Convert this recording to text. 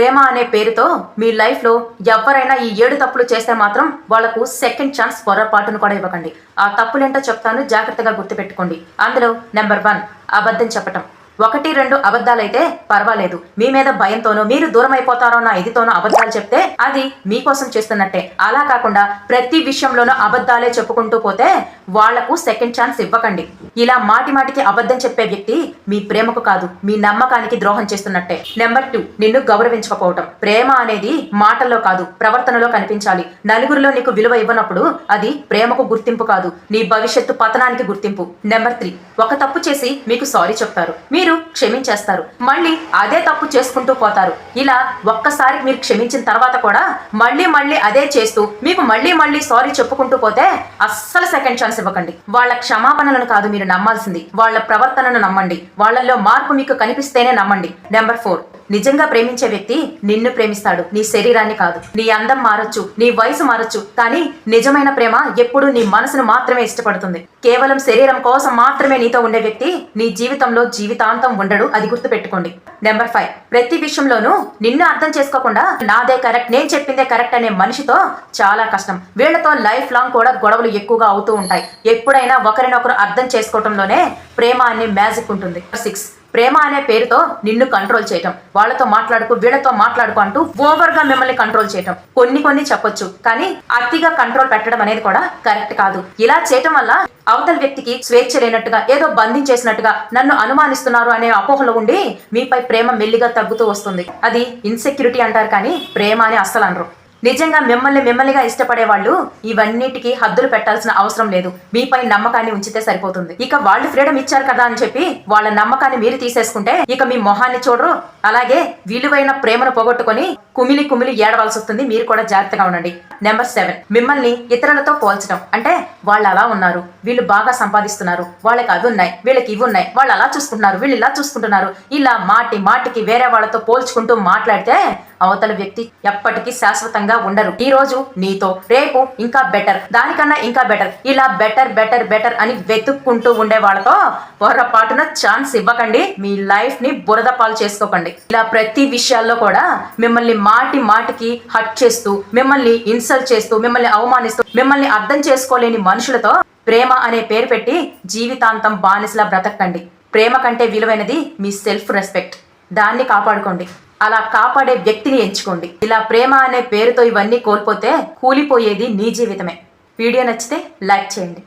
ప్రేమ అనే పేరుతో మీ లైఫ్లో ఎవరైనా ఈ 7 తప్పులు చేస్తే మాత్రం వాళ్లకు సెకండ్ ఛాన్స్ పొరపాటును కూడా ఇవ్వకండి. ఆ తప్పులేంటో చెప్తాను, జాగ్రత్తగా గుర్తుపెట్టుకోండి. అందులో నెంబర్ 1 అబద్ధం చెప్పటం. 1-2 అబద్ధాలైతే పర్వాలేదు. మీ మీద భయంతోనో మీరు దూరం అయిపోతారో నా ఇదితోనో అబద్ధాలు చెప్తే అది మీకోసం చేస్తున్నట్టే. అలా కాకుండా ప్రతి విషయంలోనూ అబద్ధాలే చెప్పుకుంటూ పోతే వాళ్లకు సెకండ్ ఛాన్స్ ఇవ్వకండి. ఇలా మాటి మాటికి అబద్ధం చెప్పే వ్యక్తి మీ ప్రేమకు కాదు, మీ నమ్మకానికి ద్రోహం చేస్తున్నట్టే. నెంబర్ 2 నిన్ను గౌరవించకపోవటం. ప్రేమ అనేది మాటల్లో కాదు, ప్రవర్తనలో కనిపించాలి. నలుగురిలో నీకు విలువ ఇవ్వనప్పుడు అది ప్రేమకు గుర్తింపు కాదు, నీ భవిష్యత్తు పతనానికి గుర్తింపు. నెంబర్ 3 ఒక తప్పు చేసి మీకు సారీ చెప్తారు, మీరు క్షమించేస్తారు, మళ్ళీ అదే తప్పు చేసుకుంటూ పోతారు. ఇలా ఒక్కసారి మీరు క్షమించిన తర్వాత కూడా మళ్ళీ మళ్ళీ అదే చేస్తూ మీకు మళ్ళీ మళ్ళీ సారీ చెప్పుకుంటూ పోతే అస్సలు సెకండ్ ఛాన్స్ ఇవ్వకండి. వాళ్ళ క్షమాపణలను కాదు మీరు నమ్మాల్సింది, వాళ్ళ ప్రవర్తనను నమ్మండి. వాళ్ళల్లో మార్పు మీకు కనిపిస్తేనే నమ్మండి. నెంబర్ 4 నిజంగా ప్రేమించే వ్యక్తి నిన్ను ప్రేమిస్తాడు, నీ శరీరాన్ని కాదు. నీ అందం మారొచ్చు, నీ వయసు మారొచ్చు, కానీ నిజమైన ప్రేమ ఎప్పుడూ నీ మనసును మాత్రమే ఇష్టపడుతుంది. కేవలం శరీరం కోసం మాత్రమే నీతో ఉండే వ్యక్తి నీ జీవితంలో జీవితాంతం ఉండడు, అది గుర్తుపెట్టుకోండి. నెంబర్ 5 ప్రతి విషయంలోనూ నిన్ను అర్థం చేసుకోకుండా నాదే కరెక్ట్, నేను చెప్పిందే కరెక్ట్ అనే మనిషితో చాలా కష్టం. వీళ్లతో లైఫ్ లాంగ్ కూడా గొడవలు ఎక్కువగా అవుతూ ఉంటాయి. ఎప్పుడైనా ఒకరినొకరు అర్థం చేసుకోవటంలోనే ప్రేమ అనే మ్యాజిక్ ఉంటుంది. 6 ప్రేమ అనే పేరుతో నిన్ను కంట్రోల్ చేయటం. వాళ్ళతో మాట్లాడుకు, వీళ్ళతో మాట్లాడుకు అంటూ ఓవర్ గా మిమ్మల్ని కంట్రోల్ చేయటం. కొన్ని చెప్పొచ్చు, కానీ అతిగా కంట్రోల్ పెట్టడం అనేది కూడా కరెక్ట్ కాదు. ఇలా చేయటం వల్ల అవతల వ్యక్తికి స్వేచ్ఛ లేనట్టుగా, ఏదో బంధించేసినట్టుగా, నన్ను అనుమానిస్తున్నారు అనే అపోహలో ఉండి మీపై ప్రేమ మెల్లిగా తగ్గుతూ వస్తుంది. అది ఇన్సెక్యూరిటీ అంటారు, కానీ ప్రేమ అని అస్సలు అనరు. నిజంగా మిమ్మల్నిగా ఇష్టపడే వాళ్ళు ఇవన్నిటికీ హద్దులు పెట్టాల్సిన అవసరం లేదు. మీపై నమ్మకాన్ని ఉంచితే సరిపోతుంది. ఇక వాళ్ళు ఫ్రీడమ్ ఇచ్చారు కదా అని చెప్పి వాళ్ళ నమ్మకాన్ని మీరు తీసేసుకుంటే ఇక మీ మొహాన్ని చూడరు. అలాగే విలువైన ప్రేమను పోగొట్టుకొని కుమిలి ఏడవలసి వస్తుంది. మీరు కూడా జాగ్రత్తగా ఉండండి. నెంబర్ 7 మిమ్మల్ని ఇతరులతో పోల్చడం. అంటే వాళ్ళు అలా ఉన్నారు, వీళ్ళు బాగా సంపాదిస్తున్నారు, వాళ్ళకి అవి ఉన్నాయి, వీళ్ళకి ఇవి ఉన్నాయి, వాళ్ళు అలా చూసుకుంటున్నారు, వీళ్ళు ఇలా చూసుకుంటున్నారు, ఇలా మాటికి వేరే వాళ్ళతో పోల్చుకుంటూ మాట్లాడితే అవతల వ్యక్తి ఎప్పటికీ శాశ్వతంగా ఉండరు. ఈ రోజు నీతో, రేపు ఇంకా బెటర్, దానికన్నా ఇంకా బెటర్, ఇలా బెటర్ అని వెతుక్కుంటూ ఉండే వాళ్ళతో పొరపాటున ఛాన్స్ ఇవ్వకండి. మీ లైఫ్ ని బురద పాలు చేసుకోకండి. ఇలా ప్రతి విషయాల్లో కూడా మిమ్మల్ని మాటికి హట్ చేస్తూ, మిమ్మల్ని ఇన్సల్ట్ చేస్తూ, మిమ్మల్ని అవమానిస్తూ, మిమ్మల్ని అర్థం చేసుకోలేని మనుషులతో ప్రేమ అనే పేరు పెట్టి జీవితాంతం బానిసలా బ్రతకండి. ప్రేమ కంటే విలువైనది మీ సెల్ఫ్ రెస్పెక్ట్, దాన్ని కాపాడుకోండి. అలా కాపాడే వ్యక్తిని ఎంచుకోండి. ఇలా ప్రేమ అనే పేరుతో ఇవన్నీ కోల్పోతే కూలిపోయేది నీ జీవితమే. వీడియో నచ్చితే లైక్ చేయండి.